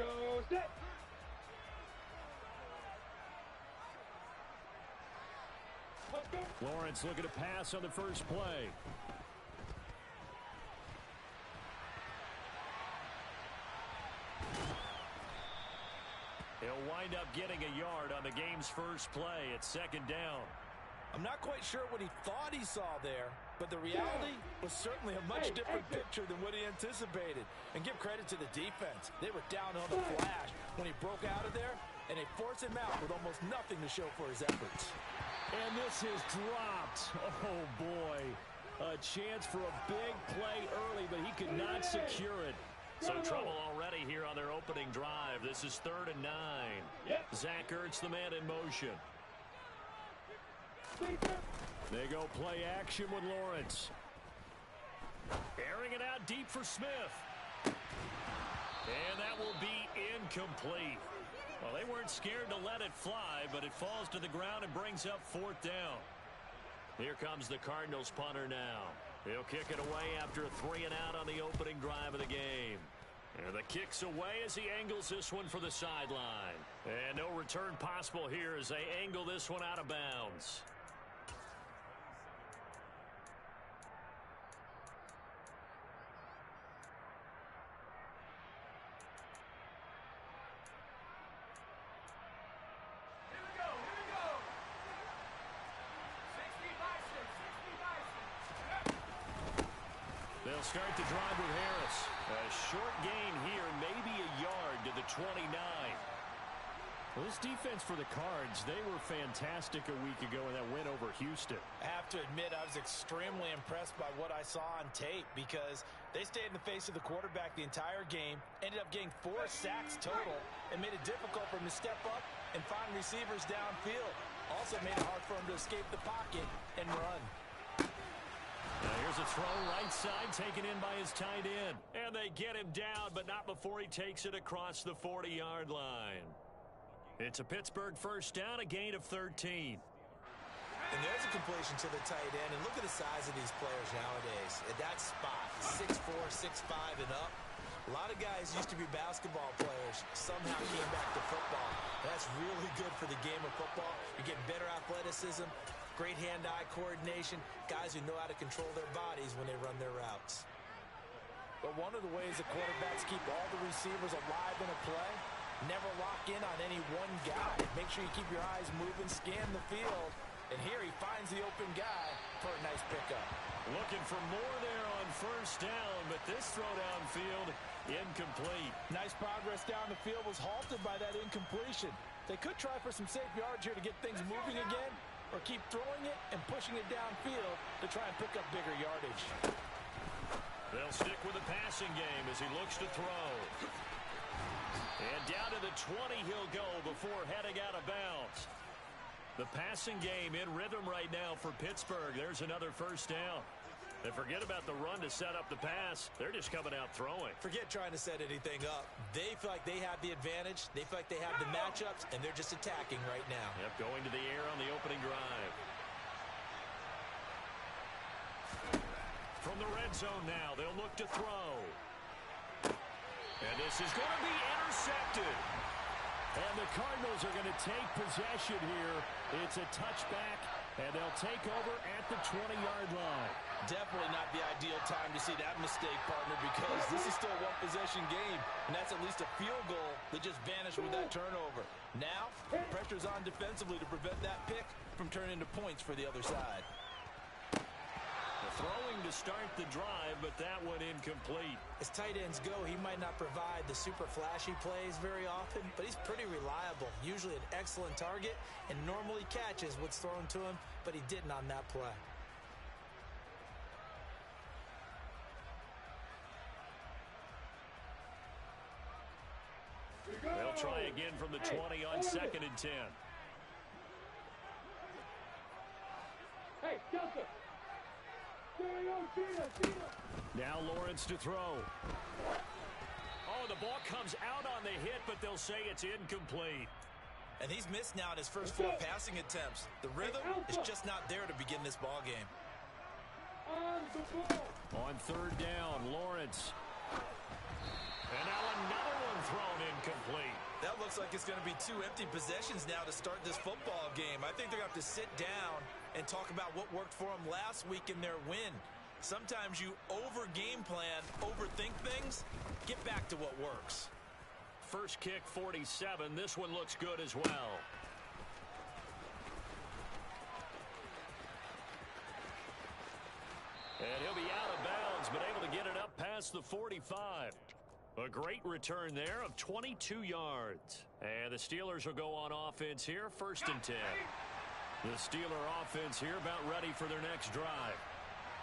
go, set. Let's go. Lawrence looking to pass on the first play. He'll wind up getting a yard on the game's first play at second down. I'm not quite sure what he thought he saw there, but the reality was certainly a much different picture than what he anticipated. And give credit to the defense. They were down on the flash when he broke out of there, and they forced him out with almost nothing to show for his efforts. And this is dropped. Oh, boy. A chance for a big play early, but he could not secure it. So trouble already here on their opening drive. This is 3rd and 9. Zach Ertz, the man in motion. They go play action with Lawrence. Airing it out deep for Smith. And that will be incomplete. Well, they weren't scared to let it fly, but it falls to the ground and brings up 4th down. Here comes the Cardinals punter now. He'll kick it away after a 3-and-out on the opening drive of the game. And the kick's away as he angles this one for the sideline. And no return possible here as they angle this one out of bounds. They'll start the drive with Harris. A short gain here, maybe a yard to the 29. Well, this defense for the Cards, they were fantastic a week ago in that win over Houston. I have to admit, I was extremely impressed by what I saw on tape because they stayed in the face of the quarterback the entire game, ended up getting 4 sacks total, and made it difficult for him to step up and find receivers downfield. Also made it hard for him to escape the pocket and run. Now here's a throw right side taken in by his tight end. And they get him down, but not before he takes it across the 40-yard line. It's a Pittsburgh first down, a gain of 13. And there's a completion to the tight end. And look at the size of these players nowadays. At that spot, 6'4", 6'5", and up. A lot of guys used to be basketball players. Somehow came back to football. That's really good for the game of football. You get better athleticism, great hand-eye coordination, guys who know how to control their bodies when they run their routes. But one of the ways the quarterbacks keep all the receivers alive in a play, never lock in on any one guy. Make sure you keep your eyes moving, scan the field. And here he finds the open guy for a nice pickup. Looking for more there on first down, but this throw downfield, incomplete. Nice progress down the field was halted by that incompletion. They could try for some safe yards here to get things moving again, or keep throwing it and pushing it downfield to try and pick up bigger yardage. They'll stick with the passing game as he looks to throw. And down to the 20 he'll go before heading out of bounds. The passing game in rhythm right now for Pittsburgh. There's another first down. And forget about the run to set up the pass. They're just coming out throwing. Forget trying to set anything up. They feel like they have the advantage. They feel like they have the matchups, and they're just attacking right now. Yep, going to the air on the opening drive. From the red zone now, they'll look to throw. And this is going to be intercepted. And the Cardinals are going to take possession here. It's a touchback, and they'll take over at the 20-yard line. Definitely not the ideal time to see that mistake, partner, because this is still a one-possession game, and that's at least a field goal that just vanished with that turnover. Now, pressure's on defensively to prevent that pick from turning into points for the other side. The throwing to start the drive, but that one incomplete. As tight ends go, he might not provide the super flashy plays very often, but he's pretty reliable. Usually an excellent target, and normally catches what's thrown to him, but he didn't on that play. They'll try again from the 20 on 2nd and 10. Hey, Joseph. Now Lawrence to throw. Oh, the ball comes out on the hit, but they'll say it's incomplete. And he's missed now in his first 4 passing attempts. The rhythm is just not there to begin this ball game. On 3rd down, Lawrence. And now another one Overthrown, incomplete. That looks like it's going to be 2 empty possessions now to start this football game. I think they're going to have to sit down and talk about what worked for them last week in their win. Sometimes you over-game plan, overthink things. Get back to what works. First kick, 47. This one looks good as well. And he'll be out of bounds, but able to get it up past the 45. A great return there of 22 yards. And the Steelers will go on offense here, 1st and 10. The Steeler offense here about ready for their next drive.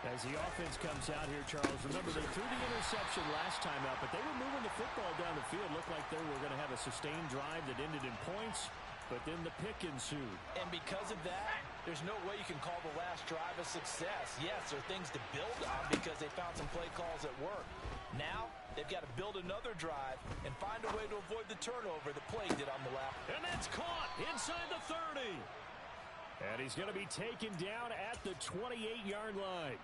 As the offense comes out here, Charles, remember they threw the interception last time out, but they were moving the football down the field. Looked like they were going to have a sustained drive that ended in points, but then the pick ensued. And because of that, there's no way you can call the last drive a success. Yes, there are things to build on because they found some play calls that work. Now, they've got to build another drive and find a way to avoid the turnover the play did on the left. And that's caught inside the 30. And he's going to be taken down at the 28-yard line.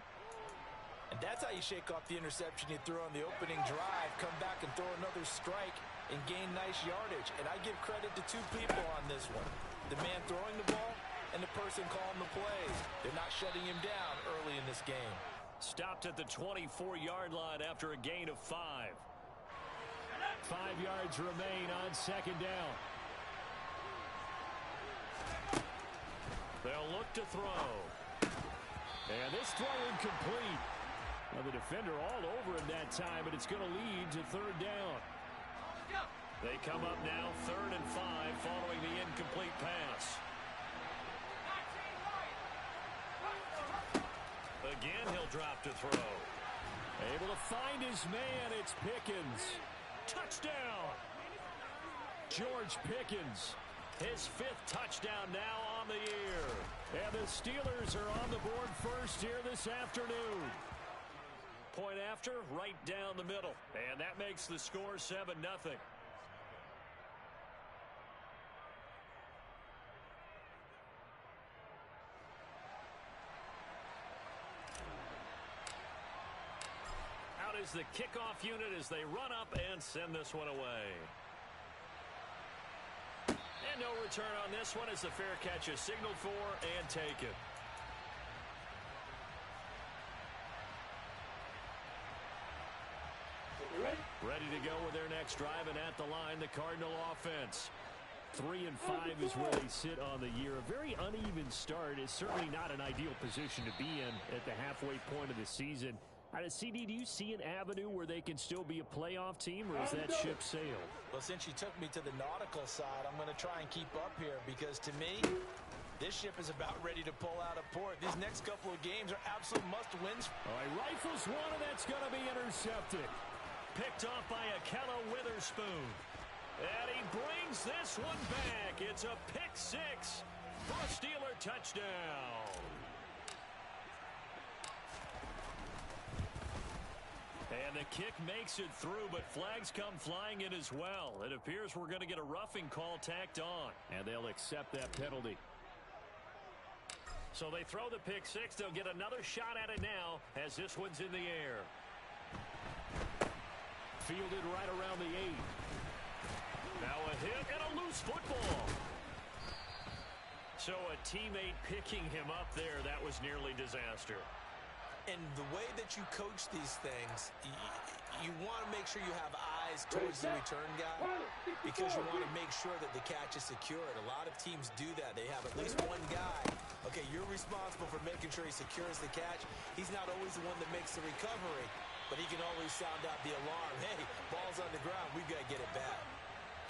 And that's how you shake off the interception you threw on the opening drive, come back and throw another strike and gain nice yardage. And I give credit to 2 people on this one. The man throwing the ball and the person calling the plays. They're not shutting him down early in this game. Stopped at the 24-yard line after a gain of 5. 5 yards remain on 2nd down. They'll look to throw. And this throw incomplete. Well, the defender all over him that time, but it's going to lead to 3rd down. They come up now 3rd and 5 following the incomplete pass. Again, he'll drop to throw. Able to find his man. It's Pickens. Touchdown! George Pickens. His 5th touchdown now on the year. And the Steelers are on the board first here this afternoon. Point after, right down the middle. And that makes the score 7-0. Out is the kickoff unit as they run up and send this one away. And no return on this one as the fair catch is signaled for and taken. Ready to go with their next drive, and at the line, the Cardinal offense. 3 and 5 is where they sit on the year. A very uneven start is certainly not an ideal position to be in at the halfway point of the season. CD, do you see an avenue where they can still be a playoff team, or is that ship sailed? Well, since you took me to the nautical side, I'm going to try and keep up here because, to me, this ship is about ready to pull out of port. These next couple of games are absolute must-wins. All right, rifles one, and that's going to be intercepted. Picked off by Ahkello Witherspoon. And he brings this one back. It's a pick 6 for a Steeler touchdown. And the kick makes it through, but flags come flying in as well. It appears we're going to get a roughing call tacked on. And they'll accept that penalty. So they throw the pick 6. They'll get another shot at it now as this one's in the air. Fielded right around the 8. Now a hit and a loose football. So a teammate picking him up there, that was nearly disaster. And the way that you coach these things, you want to make sure you have eyes towards the return guy because you want to make sure that the catch is secured. A lot of teams do that. They have at least one guy. Okay, you're responsible for making sure he secures the catch. He's not always the one that makes the recovery, but he can always sound out the alarm. Hey, ball's on the ground. We've got to get it back.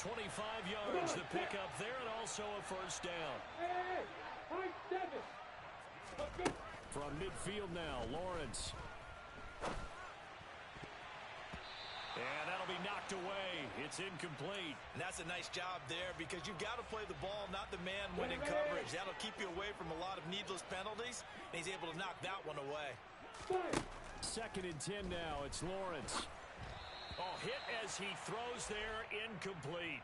25 yards to pick up there and also a first down. Hey, point 7. Let's go. From midfield now, Lawrence. And that'll be knocked away. It's incomplete. And that's a nice job there because you've got to play the ball, not the man winning coverage. That'll keep you away from a lot of needless penalties, and he's able to knock that one away. 2nd and 10 now. It's Lawrence. Oh, hit as he throws there, incomplete.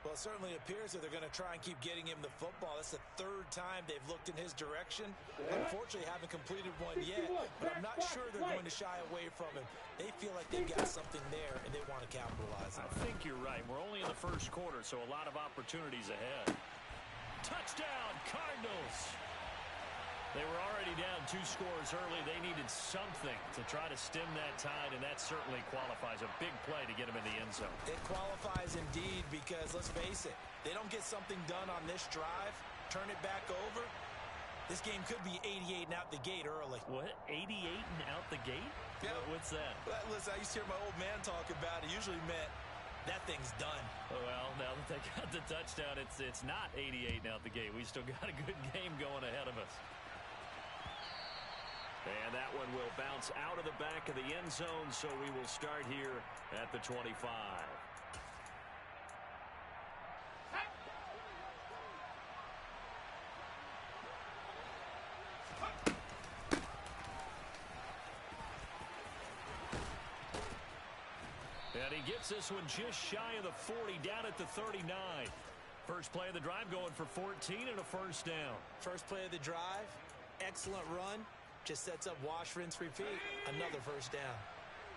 Well, it certainly appears that they're going to try and keep getting him the football. That's the third time they've looked in his direction. Unfortunately, haven't completed one yet, but I'm not sure they're going to shy away from him. They feel like they've got something there, and they want to capitalize on it. I think you're right. We're only in the first quarter, so a lot of opportunities ahead. Touchdown, Cardinals! They were already down 2 scores early. They needed something to try to stem that tide, and that certainly qualifies. A big play to get them in the end zone. It qualifies indeed because, let's face it, they don't get something done on this drive, turn it back over, this game could be 88 and out the gate early. What? 88 and out the gate? Yeah. What's that? Well, listen, I used to hear my old man talk about it. Usually meant that thing's done. Well, now that they got the touchdown, it's not 88 and out the gate. We still got a good game going ahead of us. And that one will bounce out of the back of the end zone, so we will start here at the 25. And he gets this one just shy of the 40, down at the 39. First play of the drive going for 14 and a first down. First play of the drive, excellent run. Just sets up wash, rinse, repeat. Another first down.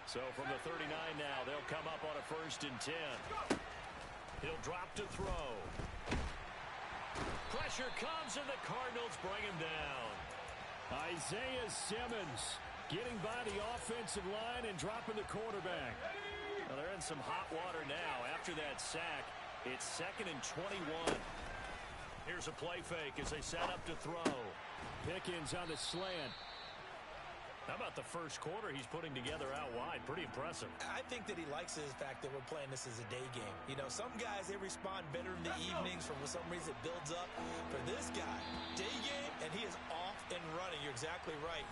So from the 39 now, they'll come up on a 1st and 10. He'll drop to throw. Pressure comes, and the Cardinals bring him down. Isaiah Simmons getting by the offensive line and dropping the quarterback. Well, they're in some hot water now. After that sack, it's 2nd and 21. Here's a play fake as they set up to throw. Pickens on the slant. How about the first quarter he's putting together out wide? Pretty impressive. I think that he likes the fact that we're playing this as a day game. You know, some guys, they respond better in the evenings. For some reason, it builds up. For this guy, day game, and he is off and running. You're exactly right.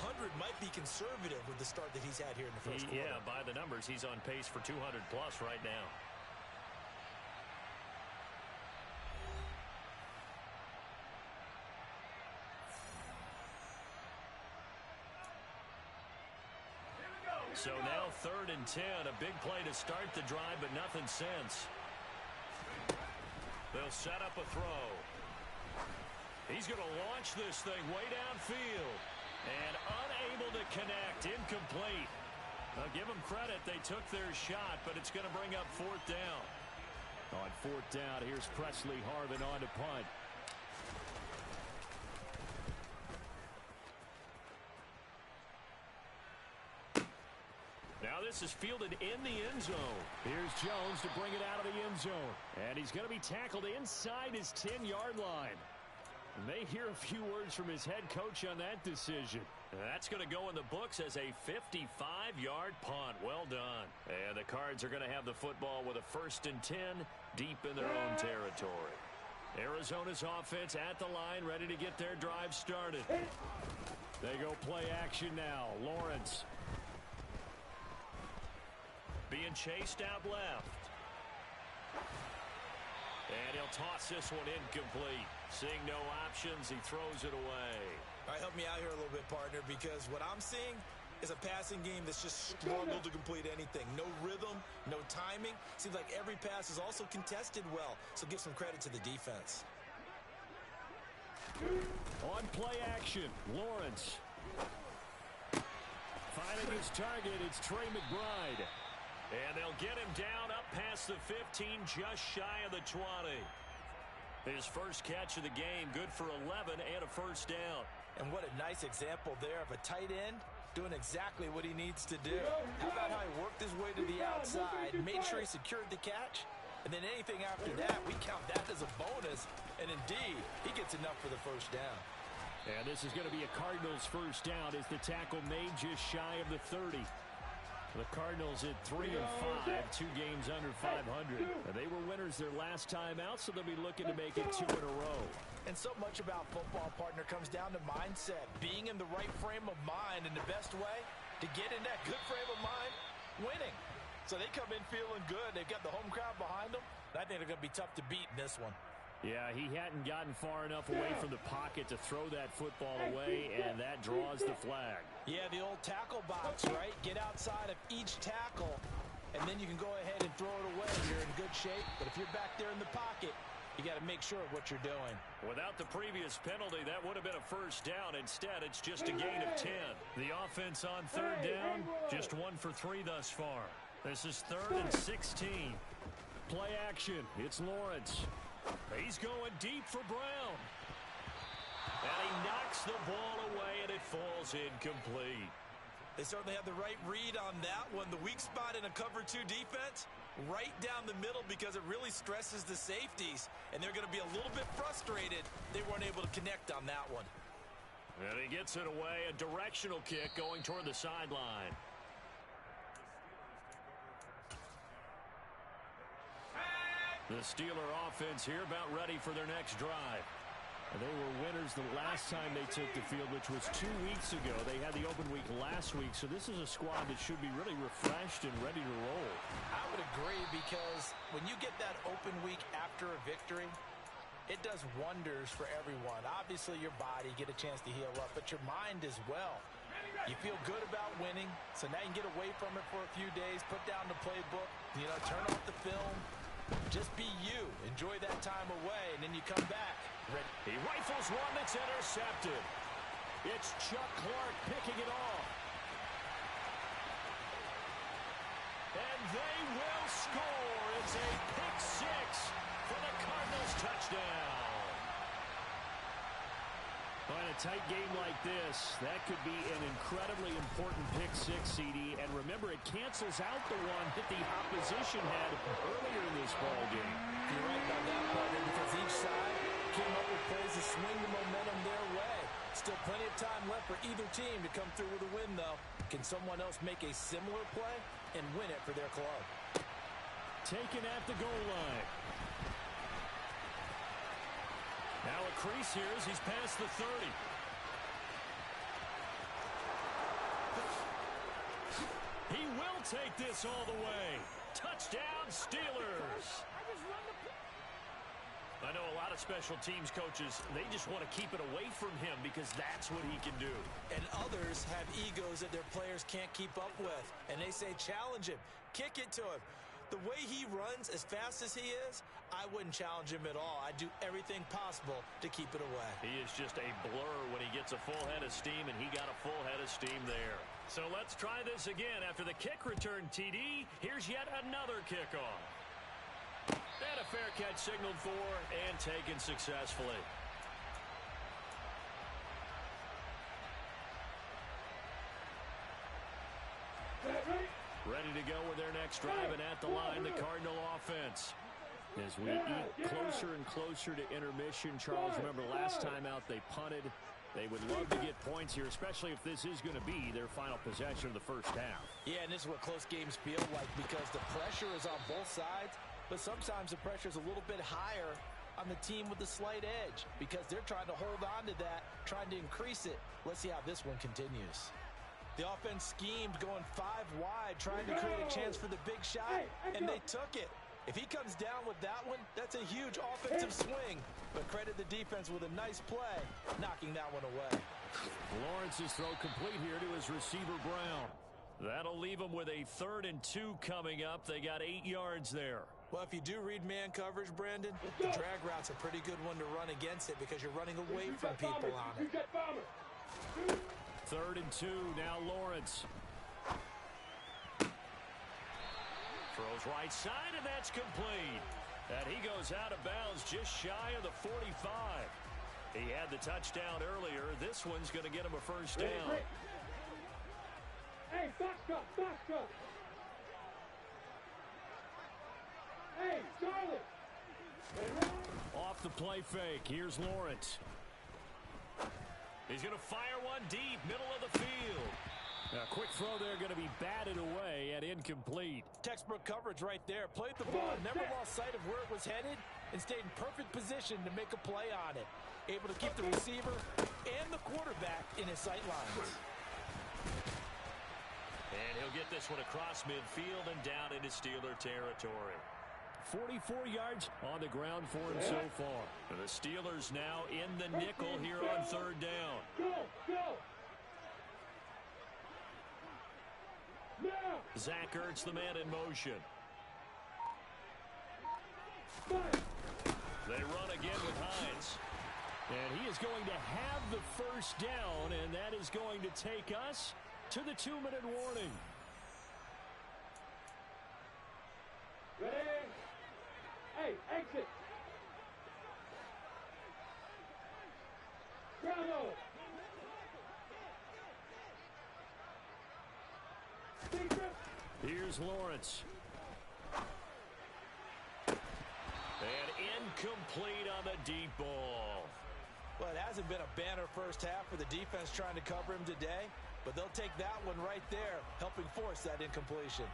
100 might be conservative with the start that he's had here in the first quarter. Yeah, by the numbers, he's on pace for 200-plus right now. So now 3rd and 10, a big play to start the drive, but nothing since. They'll set up a throw. He's going to launch this thing way downfield. And unable to connect, incomplete. I'll give them credit, they took their shot, but it's going to bring up 4th down. On 4th down, here's Presley Harvin on to punt. Now this is fielded in the end zone. Here's Jones to bring it out of the end zone. And he's going to be tackled inside his 10-yard line. And they hear a few words from his head coach on that decision. That's going to go in the books as a 55-yard punt. Well done. And the Cards are going to have the football with a 1st and 10 deep in their own territory. Arizona's offense at the line, ready to get their drive started. They go play action now. Lawrence. Being chased out left. And he'll toss this one incomplete. Seeing no options, he throws it away. All right, help me out here a little bit, partner, because what I'm seeing is a passing game that's just struggled to complete anything. No rhythm, no timing. Seems like every pass is also contested well, so give some credit to the defense. On play action, Lawrence. Finding his target, it's Trey McBride. And they'll get him down up past the 15, just shy of the 20. His first catch of the game, good for 11 and a first down. And what a nice example there of a tight end doing exactly what he needs to do. How about how he worked his way to the outside, made sure he secured the catch, and then anything after that, we count that as a bonus. And indeed, he gets enough for the first down. And this is going to be a Cardinals first down as the tackle made just shy of the 30. The Cardinals at 3-5, 2 games under 500. They were winners their last time out, so they'll be looking to make it 2 in a row. And so much about football, partner, comes down to mindset. Being in the right frame of mind, and the best way to get in that good frame of mind, winning. So they come in feeling good. They've got the home crowd behind them. And I think they're going to be tough to beat in this one. Yeah, he hadn't gotten far enough away from the pocket to throw that football away, and that draws the flag. Yeah, the old tackle box, right? Get outside of each tackle and then you can go ahead and throw it away. You're in good shape, but if you're back there in the pocket, you got to make sure of what you're doing. Without the previous penalty, that would have been a first down. Instead, it's just a gain of 10. The offense on third down, just 1 for 3 thus far. This is 3rd and 16. Play action. It's Lawrence. He's going deep for Brown. And he knocks the ball away, and it falls incomplete. They certainly have the right read on that one. The weak spot in a cover 2 defense, right down the middle, because it really stresses the safeties, and they're going to be a little bit frustrated they weren't able to connect on that one. And he gets it away, a directional kick going toward the sideline. The Steeler offense here about ready for their next drive. And they were winners the last time they took the field, which was 2 weeks ago. They had the open week last week, so this is a squad that should be really refreshed and ready to roll. I would agree, because when you get that open week after a victory, it does wonders for everyone. Obviously, your body get a chance to heal up, but your mind as well. You feel good about winning, so now you can get away from it for a few days, put down the playbook, turn off the film. Just be you. Enjoy that time away, and then you come back. Ready. He rifles one that's intercepted. It's Chuck Clark picking it off. And they will score. It's a pick 6 for the Cardinals touchdown. In a tight game like this, that could be an incredibly important pick 6, CD. And remember, it cancels out the one that the opposition had earlier in this ball game. You're right about that, partner, because each side came up with plays to swing the momentum their way. Still plenty of time left for either team to come through with a win, though. Can someone else make a similar play and win it for their club? Taken at the goal line. Now a crease here as he's past the 30. He will take this all the way. Touchdown, Steelers. I know a lot of special teams coaches, they just want to keep it away from him because that's what he can do. And others have egos that their players can't keep up with. And they say, challenge him, kick it to him. The way he runs, as fast as he is, I wouldn't challenge him at all. I'd do everything possible to keep it away. He is just a blur when he gets a full head of steam, and he got a full head of steam there. So let's try this again. After the kick return TD, here's yet another kickoff. And a fair catch signaled for and taken successfully. Ready to go with their next drive, and at the line, the Cardinal offense. As we eat closer and closer to intermission, Charles, remember last time out they punted. They would love to get points here, especially if this is going to be their final possession of the first half. Yeah, and this is what close games feel like, because the pressure is on both sides, but sometimes the pressure is a little bit higher on the team with the slight edge, because they're trying to hold on to that, trying to increase it. Let's see how this one continues. The offense schemed, going 5 wide, trying to create a chance for the big shot, and they took it. If he comes down with that one, that's a huge offensive swing. But credit the defense with a nice play, knocking that one away. Lawrence's throw complete here to his receiver, Brown. That'll leave him with a 3rd and 2 coming up. They got 8 yards there. Well, if you do read man coverage, Brandon, the drag route's a pretty good one to run against it because you're running away from people on it. 3rd and 2, now Lawrence. Throws right side, and that's complete. And he goes out of bounds just shy of the 45. He had the touchdown earlier. This one's going to get him a first down. Hey, box cut, box cut. Hey, Charlotte. Off the play fake, here's Lawrence. He's going to fire one deep, middle of the field. A quick throw there going to be batted away and incomplete. Textbook coverage right there. Played the ball, never lost sight of where it was headed, and stayed in perfect position to make a play on it. Able to keep the receiver and the quarterback in his sight lines. And he'll get this one across midfield and down into Steeler territory. 44 yards on the ground for him so far. And the Steelers now in the nickel here on 3rd down. Go, go. Now. Zach Ertz, the man in motion. They run again with Hines. And he is going to have the first down, and that is going to take us to the 2-minute warning. Ready? Hey, exit. Bravo. Here's Lawrence. And incomplete on the deep ball. Well, it hasn't been a banner first half for the defense trying to cover him today, but they'll take that one right there, helping force that incompletion.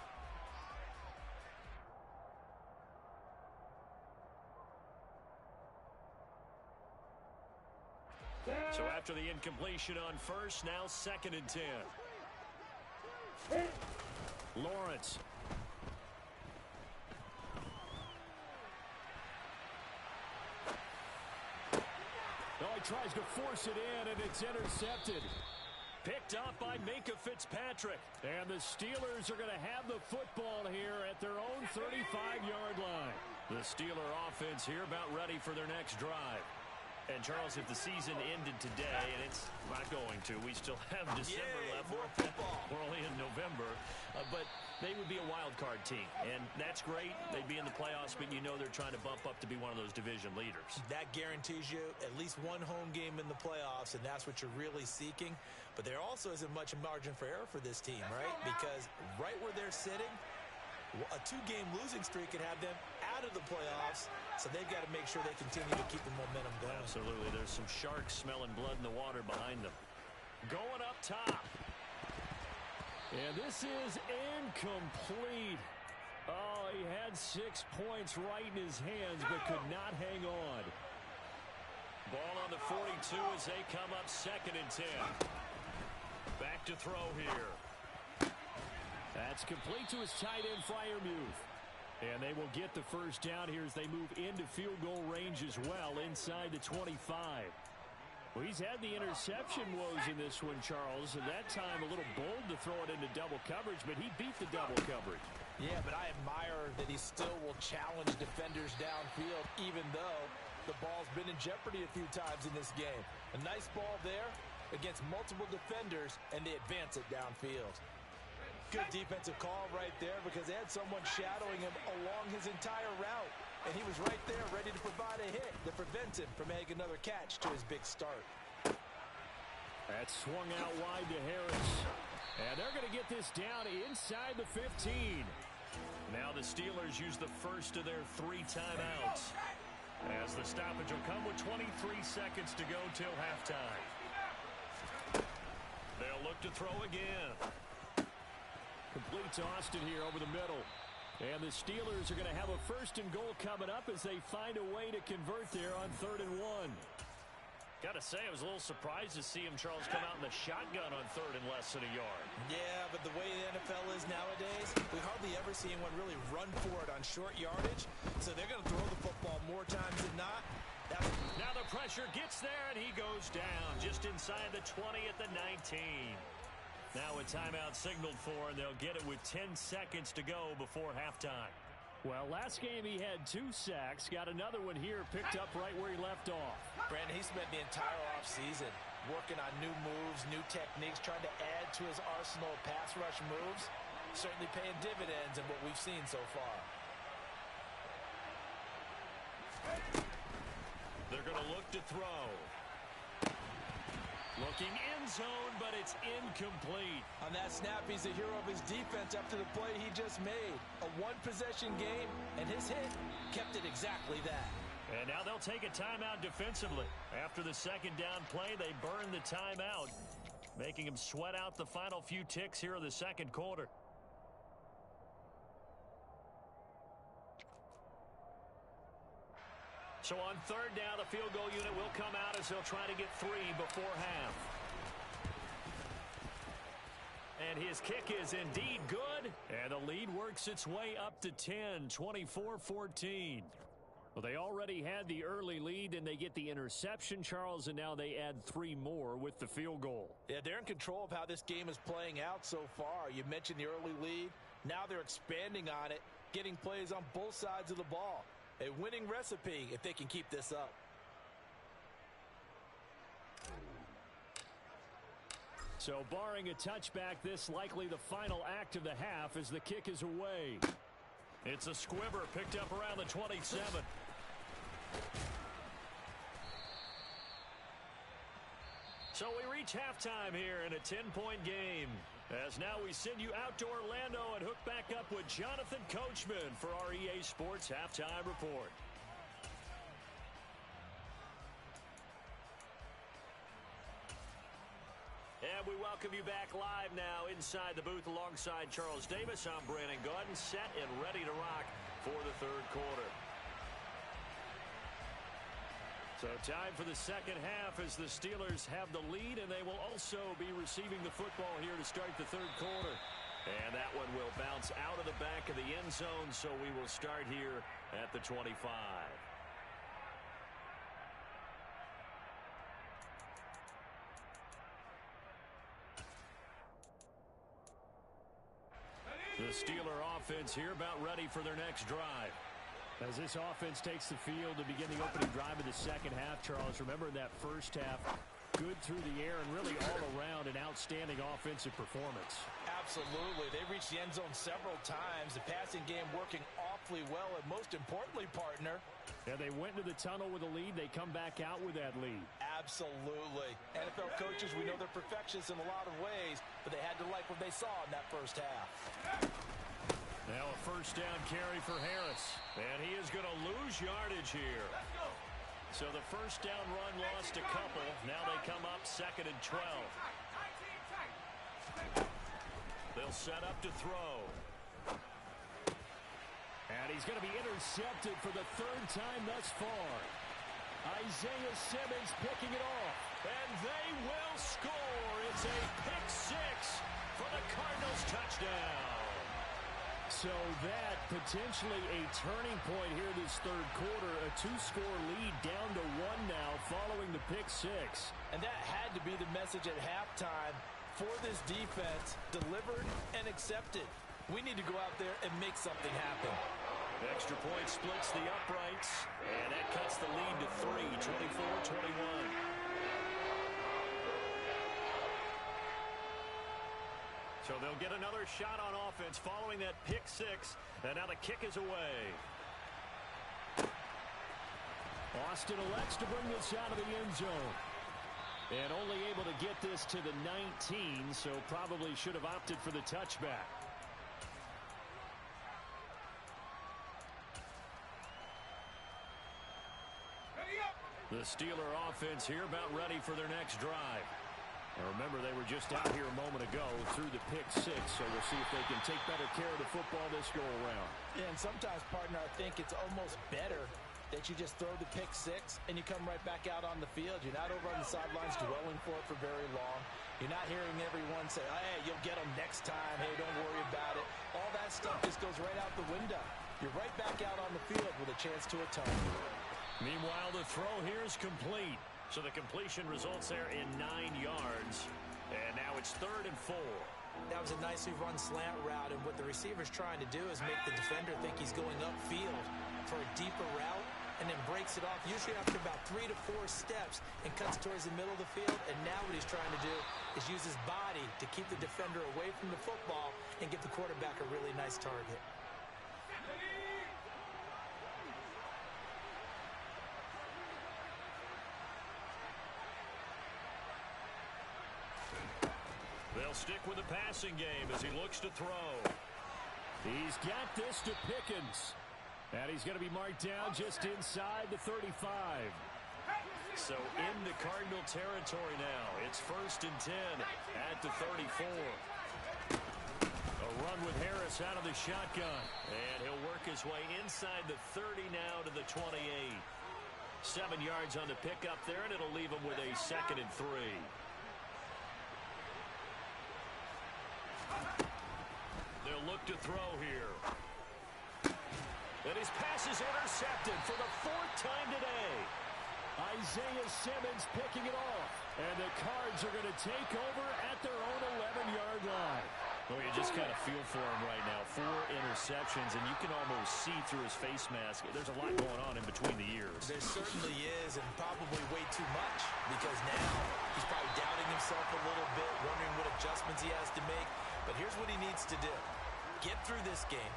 So after the incompletion on first, now 2nd and 10. Lawrence. Oh, he tries to force it in, and it's intercepted. Picked up by Minkah Fitzpatrick. And the Steelers are going to have the football here at their own 35-yard line. The Steeler offense here about ready for their next drive. And, Charles, if the season ended today, and it's not going to, we still have December left. We're only in November. But they would be a wild card team, and that's great. They'd be in the playoffs, but you know they're trying to bump up to be one of those division leaders. That guarantees you at least one home game in the playoffs, and that's what you're really seeking. But there also isn't much margin for error for this team, right? Because right where they're sitting, a 2-game losing streak could have them out of the playoffs, so they've got to make sure they continue to keep the momentum going. Absolutely. There's some sharks smelling blood in the water behind them. Going up top. And this is incomplete. Oh, he had 6 points right in his hands, but could not hang on. Ball on the 42 as they come up 2nd and 10. Back to throw here. That's complete to his tight end, Freiermuth. And they will get the first down here as they move into field goal range as well, inside the 25. Well, he's had the interception woes in this one, Charles, and that time a little bold to throw it into double coverage, but he beat the double coverage. Yeah, but I admire that he still will challenge defenders downfield, even though the ball's been in jeopardy a few times in this game. A nice ball there against multiple defenders, and they advance it downfield. Good defensive call right there because they had someone shadowing him along his entire route. And he was right there ready to provide a hit that prevents him from making another catch to his big start. That swung out wide to Harris. And they're going to get this down inside the 15. Now the Steelers use the first of their 3 timeouts. As the stoppage will come with 23 seconds to go till halftime. They'll look to throw again. Complete to Austin here over the middle. And the Steelers are going to have a 1st and goal coming up as they find a way to convert there on 3rd and 1. Got to say, I was a little surprised to see him, Charles, come out in the shotgun on 3rd and less than a yard. Yeah, but the way the NFL is nowadays, we hardly ever see anyone really run for it on short yardage. So they're going to throw the football more times than not. Now the pressure gets there, and he goes down just inside the 20 at the 19. Now a timeout signaled for, and they'll get it with 10 seconds to go before halftime. Well, last game he had 2 sacks. Got another one here picked up right where he left off. Brandon, he spent the entire offseason working on new moves, new techniques, trying to add to his arsenal of pass rush moves. Certainly paying dividends in what we've seen so far. They're going to look to throw. Looking in zone, but it's incomplete. On that snap, he's the hero of his defense after the play he just made. A 1-possession game, and his hit kept it exactly that. And now they'll take a timeout defensively. After the 2nd down play, they burn the timeout, making them sweat out the final few ticks here in the 2nd quarter. So on 3rd down, the field goal unit will come out as they'll try to get 3 before half. And his kick is indeed good. And the lead works its way up to 10, 24-14. Well, they already had the early lead, and they get the interception, Charles, and now they add 3 more with the field goal. Yeah, they're in control of how this game is playing out so far. You mentioned the early lead. Now they're expanding on it, getting plays on both sides of the ball. A winning recipe if they can keep this up. So barring a touchback, this likely the final act of the half as the kick is away. It's a squibber picked up around the 27. So we reach halftime here in a 10-point game. As now we send you out to Orlando and hook back up with Jonathan Coachman for our EA Sports Halftime Report. And we welcome you back live now inside the booth alongside Charles Davis. I'm Brandon Gaudin, set and ready to rock for the third quarter. So time for the second half as the Steelers have the lead, and they will also be receiving the football here to start the third quarter. And that one will bounce out of the back of the end zone, so we will start here at the 25. The Steeler offense here about ready for their next drive. As this offense takes the field to begin the opening drive of the second half, Charles, remember in that first half, good through the air and really all around an outstanding offensive performance. Absolutely. They reached the end zone several times. The passing game working awfully well, and most importantly, partner. Yeah, they went into the tunnel with a lead. They come back out with that lead. Absolutely. NFL coaches, we know they're perfectionists in a lot of ways, but they had to like what they saw in that first half. Now a first down carry for Harris. And he is going to lose yardage here. So the first down run lost a couple. Now they come up 2nd and 12. They'll set up to throw. And he's going to be intercepted for the third time thus far. Isaiah Simmons picking it off. And they will score. It's a pick six for the Cardinals touchdown. So that potentially a turning point here this third quarter. A two-score lead down to one now following the pick six. And that had to be the message at halftime for this defense. Delivered and accepted. We need to go out there and make something happen. Extra point splits the uprights. And that cuts the lead to 3, 24-21. So they'll get another shot on offense following that pick six. And now the kick is away. Austin elects to bring this out of the end zone. And only able to get this to the 19, so probably should have opted for the touchback. The Steeler offense here about ready for their next drive. And remember, they were just out here a moment ago through the pick six, so we'll see if they can take better care of the football this go-around. Yeah, and sometimes, partner, I think it's almost better that you just throw the pick six and you come right back out on the field. You're not over on the sidelines dwelling for it for very long. You're not hearing everyone say, hey, you'll get them next time. Hey, don't worry about it. All that stuff just goes right out the window. You're right back out on the field with a chance to atone. Meanwhile, the throw here is complete. So the completion results there in 9 yards. And now it's 3rd and 4. That was a nicely run slant route, and what the receiver's trying to do is make the defender think he's going upfield for a deeper route, and then breaks it off, usually after about 3 to 4 steps, and cuts towards the middle of the field. And now what he's trying to do is use his body to keep the defender away from the football and give the quarterback a really nice target. They'll stick with the passing game as he looks to throw. He's got this to Pickens. And he's going to be marked down just inside the 35. So into Cardinal territory now. It's 1st and 10 at the 34. A run with Harris out of the shotgun. And he'll work his way inside the 30 now to the 28. 7 yards on the pickup there, and it'll leave him with a 2nd and 3. They'll look to throw here. And his pass is intercepted for the 4th time today. Isaiah Simmons picking it off. And the Cards are going to take over at their own 11-yard line. Well, you just kind of feel for him right now. 4 interceptions, and you can almost see through his face mask. There's a lot going on in between the ears. There certainly is, and probably way too much, because now he's probably doubting himself a little bit, wondering what adjustments he has to make. But here's what he needs to do. Get through this game,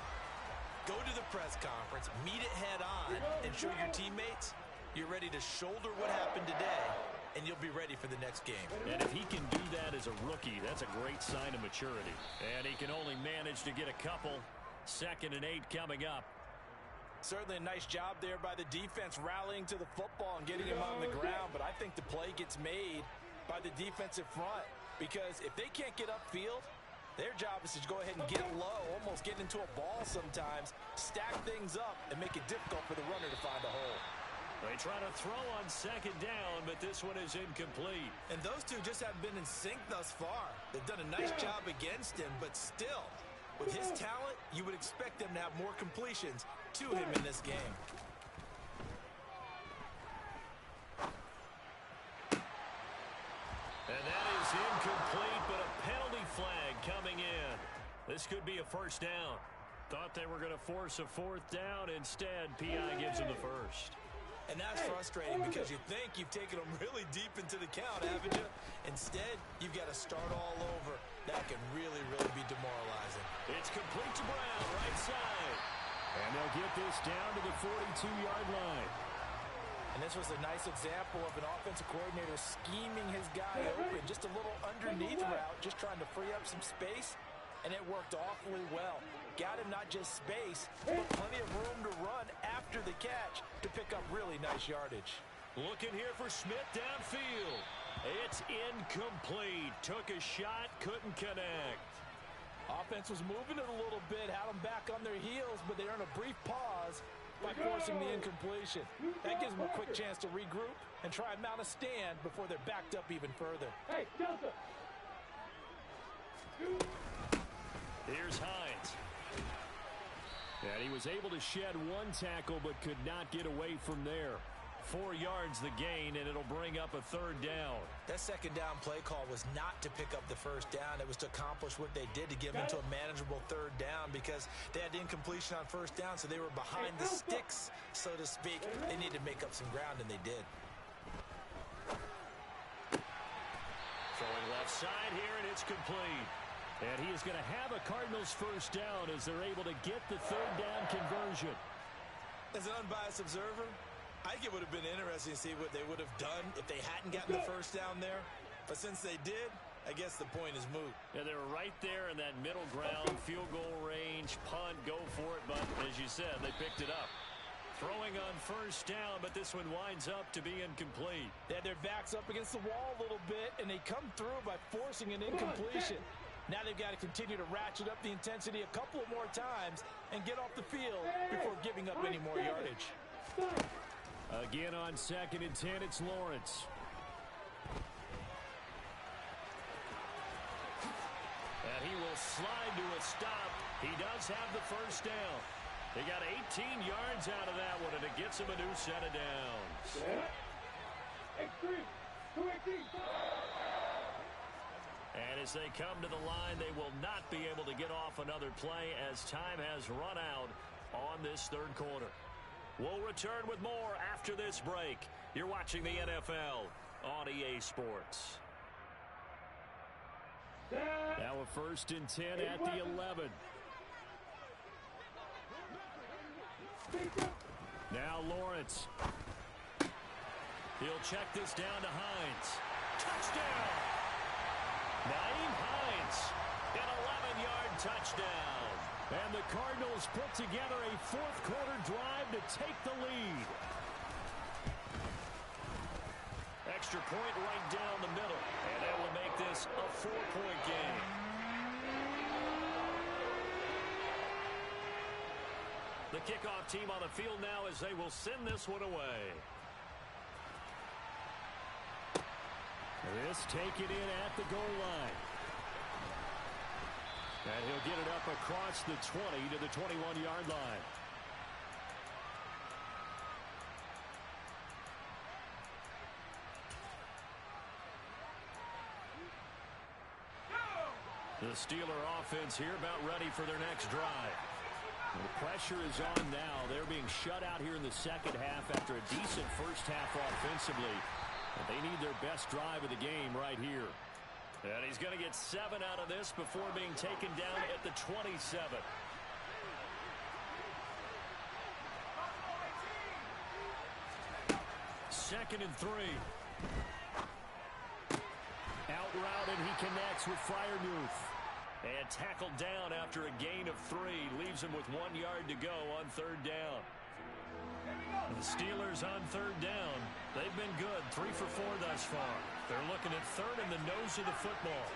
go to the press conference, meet it head on, and show your teammates you're ready to shoulder what happened today, and you'll be ready for the next game. And if he can do that as a rookie, that's a great sign of maturity. And he can only manage to get a couple. 2nd and 8 coming up. Certainly a nice job there by the defense rallying to the football and getting him on the ground, but I think the play gets made by the defensive front, because if they can't get upfield, their job is to go ahead and get low, almost get into a ball sometimes, stack things up, and make it difficult for the runner to find a hole. They try to throw on 2nd down, but this one is incomplete. And those two just haven't been in sync thus far. They've done a nice job against him, but still, with his talent, you would expect them to have more completions to him in this game. And that is incomplete, but a penalty flag coming in. This could be a 1st down. Thought they were going to force a 4th down. Instead, P.I. gives him the 1st. And that's frustrating, because you think you've taken them really deep into the count, haven't you? Instead, you've got to start all over. That can really, really be demoralizing. It's complete to Brown, right side. And they'll get this down to the 42-yard line. And this was a nice example of an offensive coordinator scheming his guy open. Just a little underneath route, just trying to free up some space, and it worked awfully well. Got him not just space, but plenty of room to run after the catch to pick up really nice yardage. Looking here for Smith downfield. It's incomplete. Took a shot, couldn't connect. Offense was moving it a little bit, had them back on their heels, but they earned a brief pause by forcing the incompletion. That gives them a quick chance to regroup and try and mount a stand before they're backed up even further. Hey, Delta. Here's Hines. And he was able to shed 1 tackle, but could not get away from there. 4 yards the gain, and it'll bring up a 3rd down. That 2nd down play call was not to pick up the 1st down. It was to accomplish what they did, to get them into a manageable 3rd down, because they had incompletion on 1st down, so they were behind the sticks, so to speak. They needed to make up some ground, and they did. Throwing left side here, and it's complete. And he is going to have a Cardinals 1st down as they're able to get the 3rd down conversion. As an unbiased observer, I think it would have been interesting to see what they would have done if they hadn't gotten the 1st down there. But since they did, I guess the point is moot. Yeah, they were right there in that middle ground, field goal range, punt, go for it. But as you said, they picked it up. Throwing on 1st down, but this one winds up to be incomplete. They had their backs up against the wall a little bit, and they come through by forcing an incompletion. Now they've got to continue to ratchet up the intensity a couple of more times and get off the field before giving up any more yardage. Again on 2nd and 10, it's Lawrence. And he will slide to a stop. He does have the 1st down. He got 18 yards out of that one, and it gets him a new set of downs. Extreme. 218. And as they come to the line, they will not be able to get off another play as time has run out on this 3rd quarter. We'll return with more after this break. You're watching the NFL on EA Sports. Now a 1st and 10 at the 11. Now Lawrence. He'll check this down to Hines. Touchdown! Nyheim Hines, an 11-yard touchdown. And the Cardinals put together a 4th quarter drive to take the lead. Extra point right down the middle, and that will make this a 4-point game. The kickoff team on the field now as they will send this one away. This taken in at the goal line. And he'll get it up across the 20 to the 21-yard line. The Steeler offense here about ready for their next drive. The pressure is on now. They're being shut out here in the second half after a decent first half offensively. And they need their best drive of the game right here. And he's going to get 7 out of this before being taken down at the 27. Second and 3. Out route, and he connects with Freiermuth. And tackled down after a gain of 3. Leaves him with 1 yard to go on third down. The Steelers on third down. They've been good. 3 for 4 thus far. They're looking at third in the nose of the football.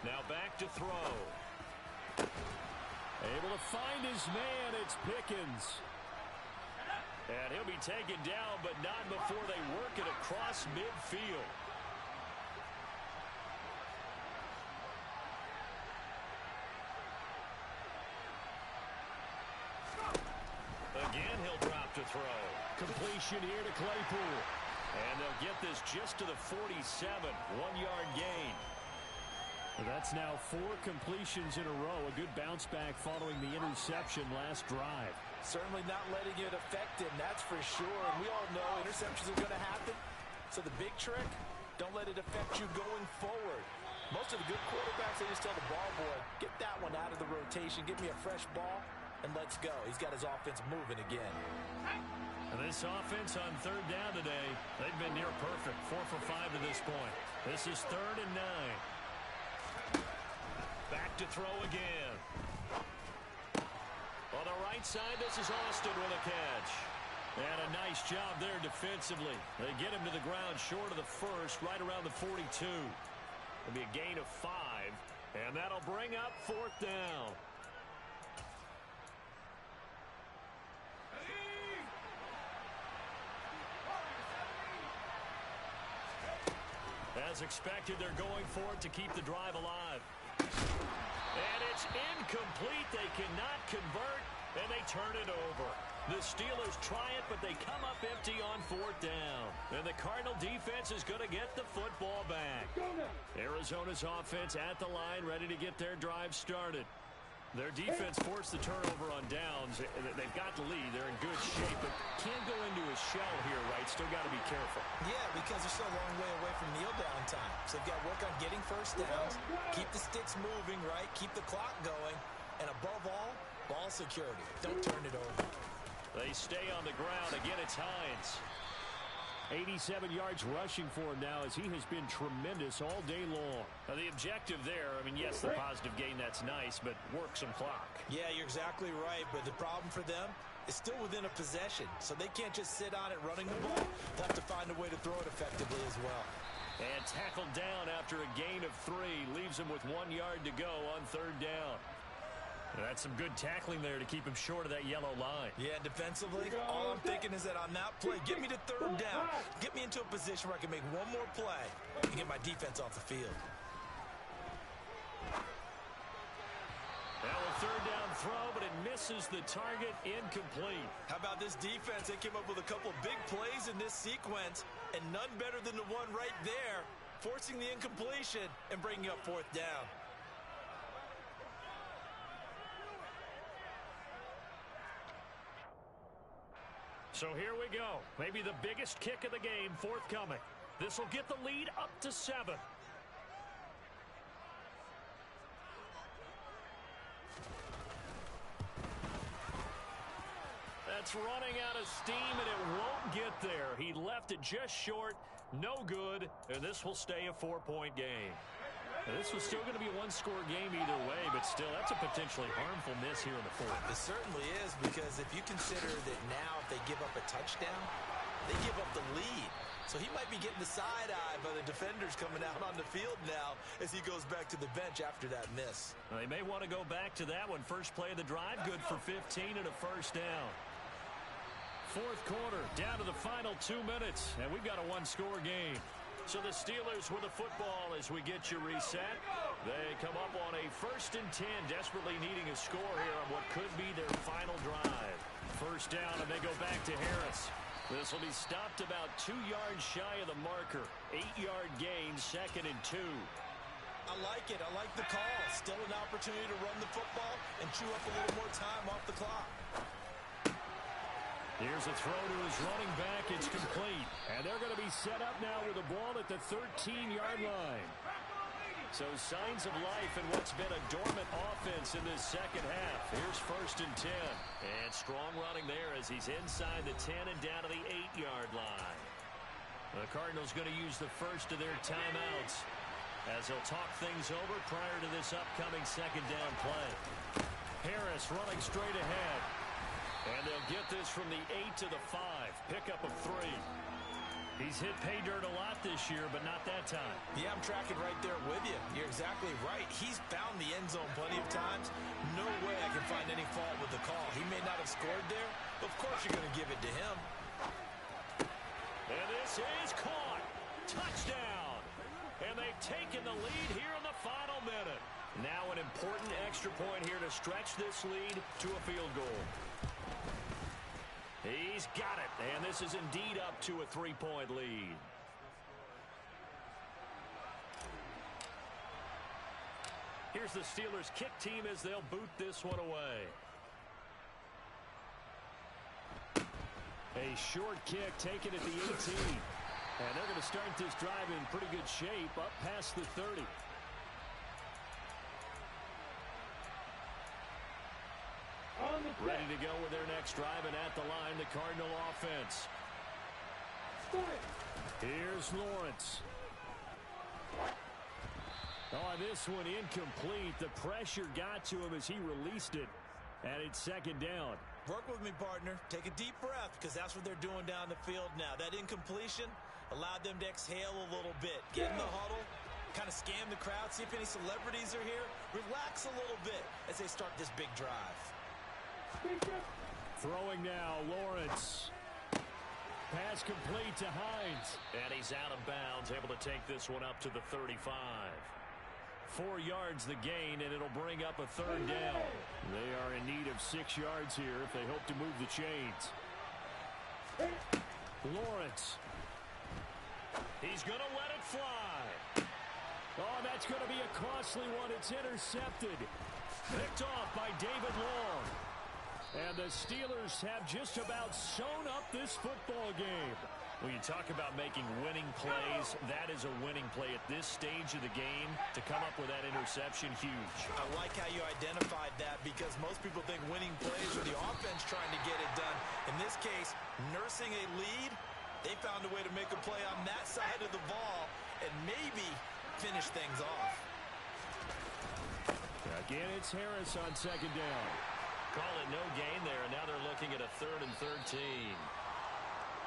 Now back to throw. Able to find his man. It's Pickens. And he'll be taken down, but not before they work it across midfield. Again, he'll drop to throw. Completion here to Claypool. And they'll get this just to the 47. 1-yard gain. That's now 4 completions in a row. A good bounce back following the interception last drive. Certainly not letting it affect him, that's for sure. And we all know interceptions are going to happen. So the big trick, don't let it affect you going forward. Most of the good quarterbacks, they just tell the ball boy, get that one out of the rotation, give me a fresh ball, and let's go. He's got his offense moving again. And this offense on third down today, they've been near perfect. 4 for 5 to this point. This is 3rd and 9. Back to throw again. On the right side, this is Austin with a catch. And a nice job there defensively. They get him to the ground short of the first, right around the 42. It'll be a gain of 5, and that'll bring up 4th down. As expected, they're going for it to keep the drive alive. And it's incomplete. They cannot convert, and they turn it over. The Steelers try it, but they come up empty on 4th down. And the Cardinal defense is going to get the football back. Arizona's offense at the line, ready to get their drive started. Their defense forced the turnover on downs. They've got the lead. They're in good shape, but can't go into a shell here, right? Still got to be careful. Yeah, because they're still a long way away from kneel down time. So they've got to work on getting first downs, keep the sticks moving, right? Keep the clock going, and above all, ball security. Don't turn it over. They stay on the ground. Again, it's Hines. 87 yards rushing for him now as he has been tremendous all day long. Now the objective there, I mean, yes, the positive gain, that's nice, but work some clock. Yeah, you're exactly right, but the problem for them is still within a possession, so they can't just sit on it running the ball. They'll have to find a way to throw it effectively as well. And tackled down after a gain of 3, leaves him with 1 yard to go on third down. That's some good tackling there to keep him short of that yellow line. Yeah, defensively, all I'm thinking is that on that play, get me to third down. Get me into a position where I can make one more play and get my defense off the field. Now a third down throw, but it misses the target, incomplete. How about this defense? They came up with a couple of big plays in this sequence, and none better than the one right there, forcing the incompletion and bringing up 4th down. So here we go. Maybe the biggest kick of the game forthcoming. This will get the lead up to 7. That's running out of steam, and it won't get there. He left it just short. No good, and this will stay a 4-point game. Now, this was still going to be a one-score game either way, but still, that's a potentially harmful miss here in the 4th. It certainly is, because if you consider that now if they give up a touchdown, they give up the lead. So he might be getting the side-eye by the defenders coming out on the field now as he goes back to the bench after that miss. Well, they may want to go back to that one. First play of the drive, good for 15 and a first down. 4th quarter, down to the final 2 minutes, and we've got a one-score game. So the Steelers with the football as we get you reset. They come up on a 1st and 10, desperately needing a score here on what could be their final drive. First down, and they go back to Harris. This will be stopped about 2 yards shy of the marker. 8-yard gain, 2nd and 2. I like it. I like the call. Still an opportunity to run the football and chew up a little more time off the clock. Here's a throw to his running back. It's complete. And they're going to be set up now with the ball at the 13-yard line. So signs of life in what's been a dormant offense in this second half. Here's 1st and 10. And strong running there as he's inside the 10 and down to the 8-yard line. The Cardinals going to use the first of their timeouts as they'll talk things over prior to this upcoming second down play. Harris running straight ahead. And they'll get this from the 8 to the 5. Pickup of 3. He's hit pay dirt a lot this year, but not that time. Yeah, I'm tracking right there with you. You're exactly right. He's found the end zone plenty of times. No way I can find any fault with the call. He may not have scored there, but of course you're going to give it to him. And this is caught. Touchdown. And they've taken the lead here in the final minute. Now an important extra point here to stretch this lead to a field goal. He's got it, and this is indeed up to a 3-point lead. Here's the Steelers' kick team as they'll boot this one away. A short kick taken at the 18. And they're going to start this drive in pretty good shape up past the 30. Ready to go with their next drive, and at the line, the Cardinal offense. Here's Lawrence. Oh, this one incomplete. The pressure got to him as he released it, and it's second down. Work with me, partner. Take a deep breath, because that's what they're doing down the field now. That incompletion allowed them to exhale a little bit. Get in the huddle, kind of scan the crowd, see if any celebrities are here. Relax a little bit as they start this big drive. Throwing now, Lawrence. Pass complete to Hines. And he's out of bounds, able to take this one up to the 35. 4 yards the gain, and it'll bring up a third down. They are in need of 6 yards here if they hope to move the chains. Lawrence. He's going to let it fly. Oh, that's going to be a costly one. It's intercepted. Picked off by David Long. And the Steelers have just about sewn up this football game. When you talk about making winning plays, that is a winning play at this stage of the game. To come up with that interception, huge. I like how you identified that, because most people think winning plays are the offense trying to get it done. In this case, nursing a lead, they found a way to make a play on that side of the ball and maybe finish things off. Again, it's Harris on second down. Call it no gain there, and now they're looking at a 3rd and 13.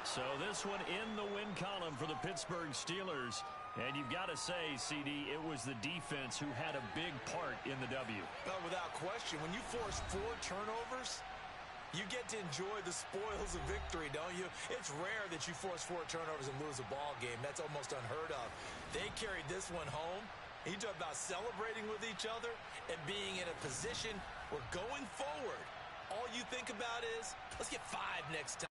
So this one in the win column for the Pittsburgh Steelers. And you've got to say, CD, it was the defense who had a big part in the W. Oh, without question. When you force 4 turnovers, you get to enjoy the spoils of victory, don't you? It's rare that you force 4 turnovers and lose a ball game. That's almost unheard of. They carried this one home. You talk about celebrating with each other and being in a position where going forward, all you think about is, let's get 5 next time.